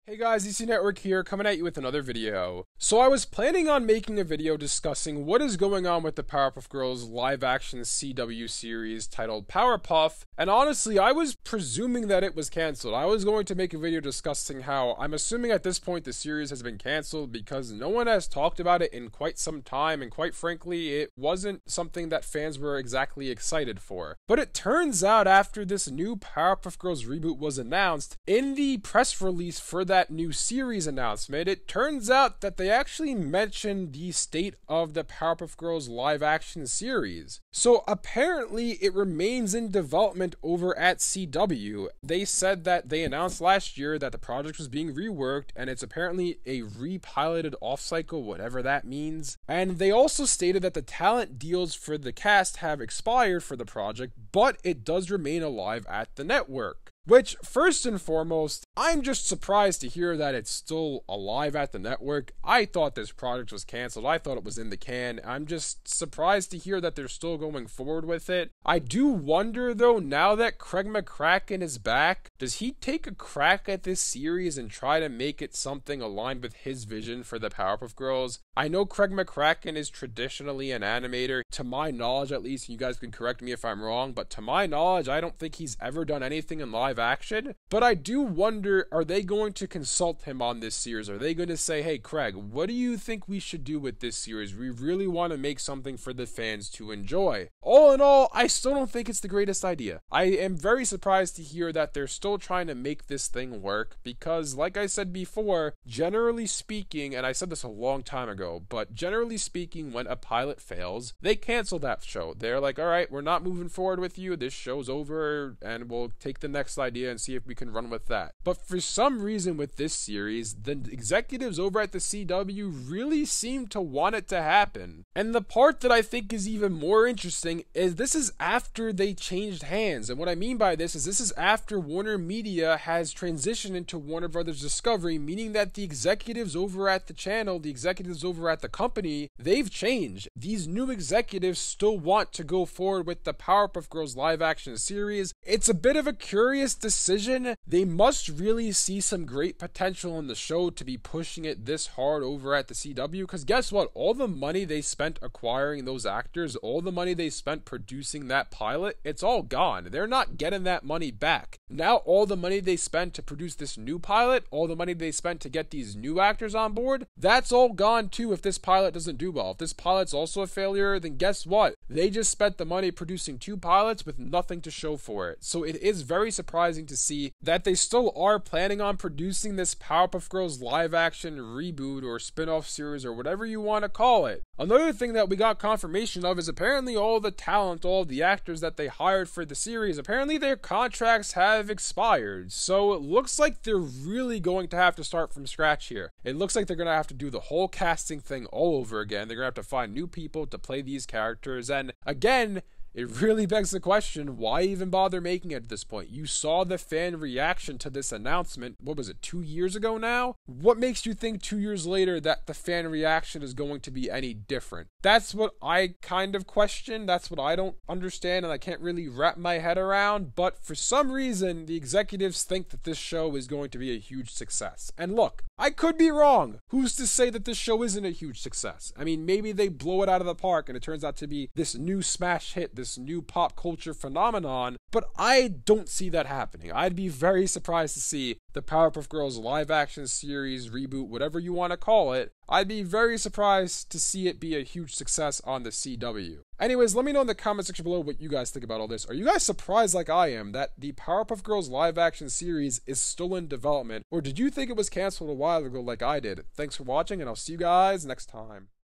Hey guys, EC Network here, coming at you with another video. So I was planning on making a video discussing what is going on with the Powerpuff Girls live-action CW series titled Powerpuff, and honestly, I was presuming that it was cancelled. I was going to make a video discussing how I'm assuming at this point the series has been cancelled because no one has talked about it in quite some time, and quite frankly, it wasn't something that fans were exactly excited for. But it turns out after this new Powerpuff Girls reboot was announced, in the press release for that new series announcement, it turns out that they actually mentioned the state of the Powerpuff Girls live action series. So apparently it remains in development over at CW. They said that they announced last year that the project was being reworked and it's apparently a repiloted off-cycle, whatever that means. And they also stated that the talent deals for the cast have expired for the project, but it does remain alive at the network. Which, first and foremost, I'm just surprised to hear that it's still alive at the network. I thought this project was cancelled. I thought it was in the can. I'm just surprised to hear that they're still going forward with it. I do wonder, though, now that Craig McCracken is back, does he take a crack at this series and try to make it something aligned with his vision for the Powerpuff Girls? I know Craig McCracken is traditionally an animator, to my knowledge at least. You guys can correct me if I'm wrong, but to my knowledge, I don't think he's ever done anything in live action. But I do wonder, are they going to consult him on this series? Are they going to say, hey Craig, what do you think we should do with this series? We really want to make something for the fans to enjoy. All in all, I still don't think it's the greatest idea. I am very surprised to hear that they're still trying to make this thing work because, like I said before, generally speaking, and I said this a long time ago, but generally speaking, when a pilot fails, they cancel that show. They're like, all right, we're not moving forward with you. This show's over and we'll take the next idea and see if we can run with that. But for some reason with this series, the executives over at the CW really seem to want it to happen. And the part that I think is even more interesting is this is after they changed hands. And what I mean by this is after Warner Media has transitioned into Warner Brothers Discovery, meaning that the executives over at the channel, the executives over at the company, they've changed. These new executives still want to go forward with the Powerpuff Girls live action series. It's a bit of a curious decision. They must really see some great potential in the show to be pushing it this hard over at the CW, because guess what? All the money they spent acquiring those actors, all the money they spent producing that pilot, it's all gone. They're not getting that money back. Now all the money they spent to produce this new pilot, all the money they spent to get these new actors on board, that's all gone too if this pilot doesn't do well. If this pilot's also a failure, then guess what? They just spent the money producing two pilots with nothing to show for it. So it is very surprising to see that they still are planning on producing this Powerpuff Girls live action reboot or spin-off series or whatever you want to call it. Another thing that we got confirmation of is apparently all the talent, all the actors that they hired for the series, apparently their contracts have expired. So it looks like they're really going to have to start from scratch here. It looks like they're going to have to do the whole casting thing all over again. They're going to have to find new people to play these characters. And again, it really begs the question, why even bother making it at this point? You saw the fan reaction to this announcement, what was it, 2 years ago now? What makes you think 2 years later that the fan reaction is going to be any different? That's what I kind of question, that's what I don't understand and I can't really wrap my head around, but for some reason, the executives think that this show is going to be a huge success. And look, I could be wrong. Who's to say that this show isn't a huge success? I mean, maybe they blow it out of the park and it turns out to be this new smash hit, this new pop culture phenomenon, but I don't see that happening. I'd be very surprised to see the Powerpuff Girls live action series, reboot, whatever you want to call it. I'd be very surprised to see it be a huge success on the CW. Anyways, let me know in the comment section below what you guys think about all this. Are you guys surprised like I am that the Powerpuff Girls live action series is still in development, or did you think it was canceled a while ago like I did? Thanks for watching and I'll see you guys next time.